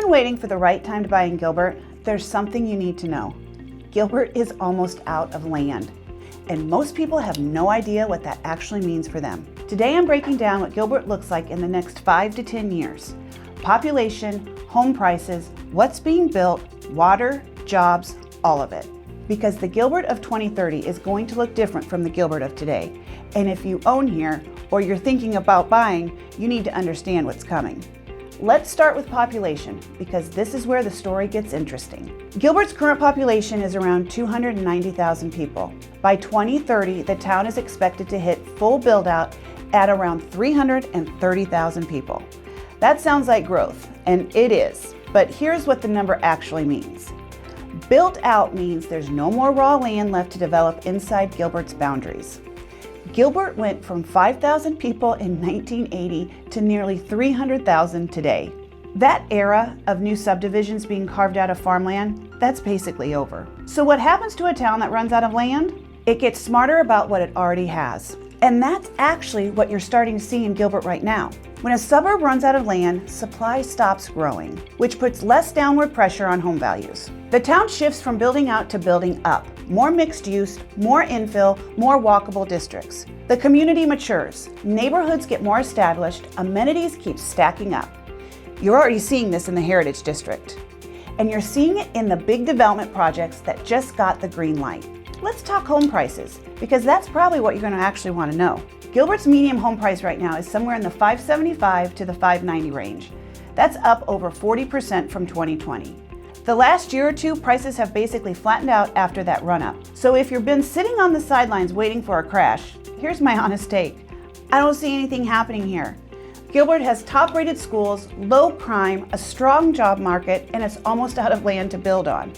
been waiting for the right time to buy in Gilbert, there's something you need to know. Gilbert is almost out of land, and most people have no idea what that actually means for them. Today I'm breaking down what Gilbert looks like in the next 5 to 10 years. Population, home prices, what's being built, water, jobs, all of it. Because the Gilbert of 2030 is going to look different from the Gilbert of today. And if you own here, or you're thinking about buying, you need to understand what's coming. Let's start with population, because this is where the story gets interesting. Gilbert's current population is around 290,000 people. By 2030, the town is expected to hit full build-out at around 330,000 people. That sounds like growth, and it is, but here's what the number actually means. Built out means there's no more raw land left to develop inside Gilbert's boundaries. Gilbert went from 5,000 people in 1980 to nearly 300,000 today. That era of new subdivisions being carved out of farmland, that's basically over. So what happens to a town that runs out of land? It gets smarter about what it already has. And that's actually what you're starting to see in Gilbert right now. When a suburb runs out of land, supply stops growing, which puts less downward pressure on home values. The town shifts from building out to building up. More mixed use, more infill, more walkable districts. The community matures. Neighborhoods get more established. Amenities keep stacking up. You're already seeing this in the Heritage District. And you're seeing it in the big development projects that just got the green light. Let's talk home prices, because that's probably what you're going to actually want to know. Gilbert's median home price right now is somewhere in the $575 to the $590 range. That's up over 40% from 2020. The last year or two, prices have basically flattened out after that run-up. So if you've been sitting on the sidelines waiting for a crash, here's my honest take. I don't see anything happening here. Gilbert has top-rated schools, low crime, a strong job market, and it's almost out of land to build on.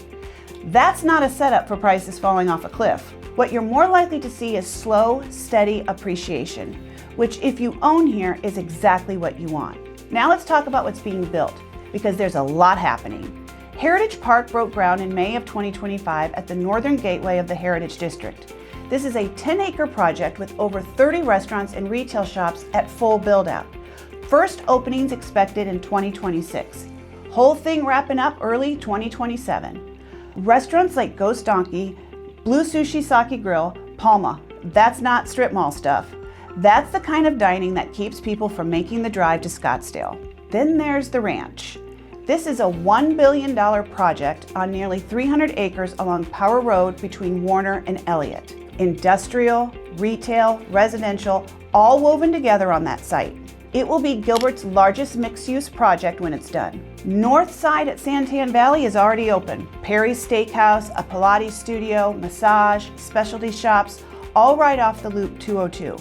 That's not a setup for prices falling off a cliff. What you're more likely to see is slow, steady appreciation, which if you own here is exactly what you want. Now let's talk about what's being built, because there's a lot happening. Heritage Park broke ground in May of 2025 at the northern gateway of the Heritage District. This is a 10-acre project with over 30 restaurants and retail shops at full build-out. First openings expected in 2026. Whole thing wrapping up early 2027. Restaurants like Ghost Donkey, Blue Sushi Sake Grill, Palma, that's not strip mall stuff. That's the kind of dining that keeps people from making the drive to Scottsdale. Then there's the ranch. This is a $1 billion project on nearly 300 acres along Power Road between Warner and Elliott. Industrial, retail, residential, all woven together on that site. It will be Gilbert's largest mixed-use project when it's done. North side at SanTan Valley is already open. Perry's Steakhouse, a Pilates studio, massage, specialty shops, all right off the Loop 202.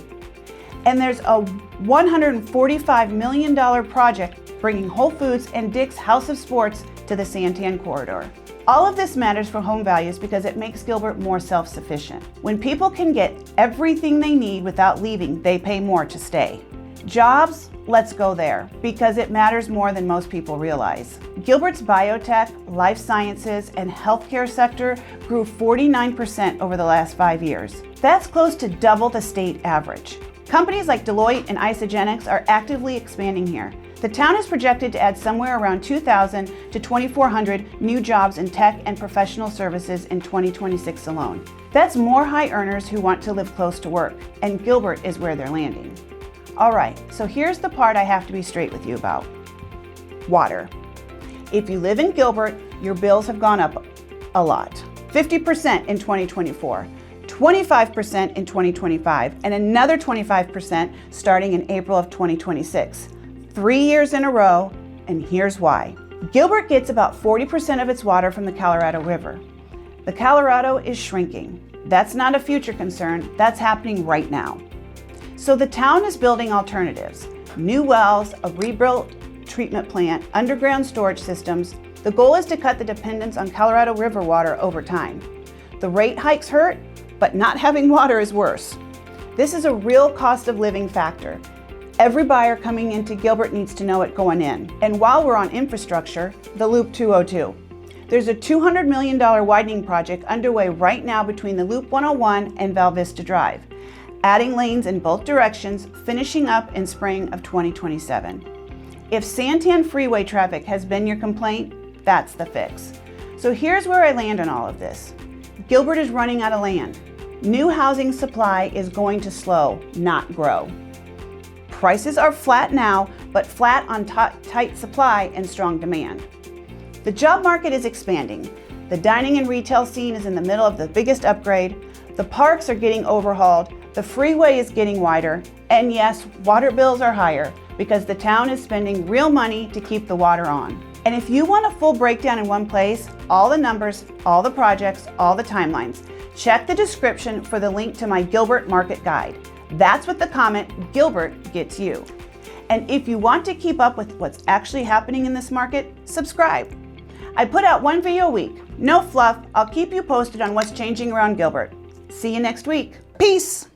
And there's a $145 million project bringing Whole Foods and Dick's House of Sports to the SanTan corridor. All of this matters for home values because it makes Gilbert more self-sufficient. When people can get everything they need without leaving, they pay more to stay. Jobs, let's go there, because it matters more than most people realize. Gilbert's biotech, life sciences, and healthcare sector grew 49% over the last 5 years. That's close to double the state average. Companies like Deloitte and Isogenics are actively expanding here. The town is projected to add somewhere around 2,000 to 2,400 new jobs in tech and professional services in 2026 alone. That's more high earners who want to live close to work, and Gilbert is where they're landing. All right, so here's the part I have to be straight with you about. Water. If you live in Gilbert, your bills have gone up a lot. 50% in 2024, 25% in 2025, and another 25% starting in April of 2026. 3 years in a row, and here's why. Gilbert gets about 40% of its water from the Colorado River. The Colorado is shrinking. That's not a future concern, that's happening right now. So the town is building alternatives, new wells, a rebuilt treatment plant, underground storage systems. The goal is to cut the dependence on Colorado River water over time. The rate hikes hurt, but not having water is worse. This is a real cost of living factor. Every buyer coming into Gilbert needs to know it going in. And while we're on infrastructure, the Loop 202. There's a $200 million widening project underway right now between the Loop 101 and Val Vista Drive, adding lanes in both directions, finishing up in spring of 2027. If SanTan freeway traffic has been your complaint, that's the fix. So here's where I land on all of this. Gilbert is running out of land. New housing supply is going to slow, not grow. Prices are flat now, but flat on tight supply and strong demand. The job market is expanding. The dining and retail scene is in the middle of the biggest upgrade. The parks are getting overhauled. The freeway is getting wider. And yes, water bills are higher because the town is spending real money to keep the water on. And if you want a full breakdown in one place, all the numbers, all the projects, all the timelines, check the description for the link to my Gilbert Market guide. That's what the comment Gilbert gets you. And if you want to keep up with what's actually happening in this market, subscribe. I put out one video a week. No fluff. I'll keep you posted on what's changing around Gilbert. See you next week. Peace.